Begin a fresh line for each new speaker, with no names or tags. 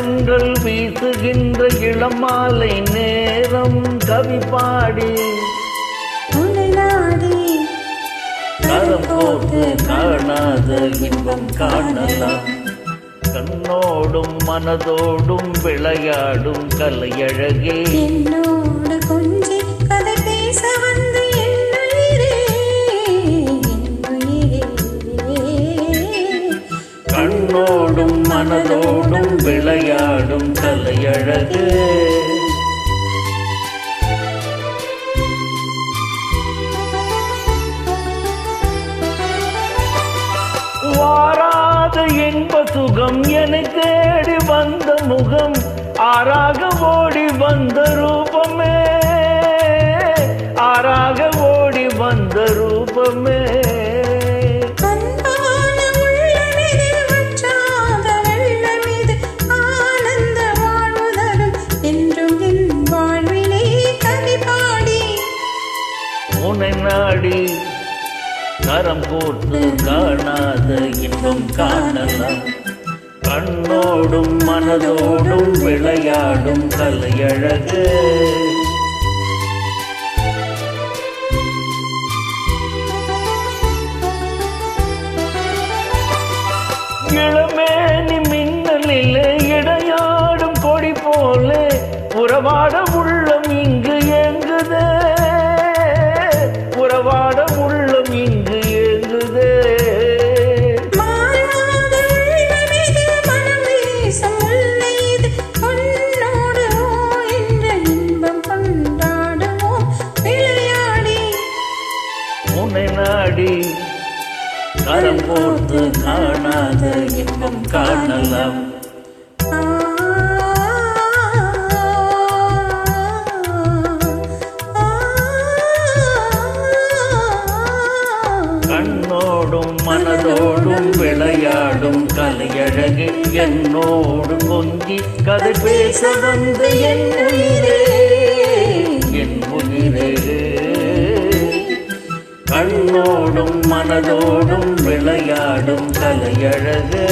தென்றல் வீசுகின்ற இளமாலை நேரம் கவி பாடி கரம் கோர்த்து காணாத இன்பம் காணலாம். கண்ணோடும் மனதோடும் விளையாடும் கலையழகே
என்னோடு கொஞ்சி கதை பேச வந்து
கண்ணோடும் மனதோடும் விளையாடும் கலையழகே. வாராத இன்ப சுகம் என்னை தேடி வந்த முகம் ஆறாக ஓடி வந்த ரூபமே ஆறாக ஓடி வந்த ரூபமே. உன்னை நாடி கரம் கோர்த்து காணாத இன்பம் காணலாம். கண்ணோடும் மனதோடும் விளையாடும் கலையழகு. இளமேனி மின்னலிலே இடையாடும் கொடி போலே உறவாட உள்ளம் இங்கு ஏங்குதே உறவாட உள்ளம் இங்கு ஏங்குதே. உன்னை நாடி கரம் கோர்த்து காணாத இன்பம் காணலாம். கண்ணோடும் மனதோடும் விளையாடும் கலையழகு என்னோடு கொஞ்சி கதை பேச வந்து என் உயிரே என் உயிரே. கண்ணோடும் மனதோடும் விளையாடும் கலையழகு.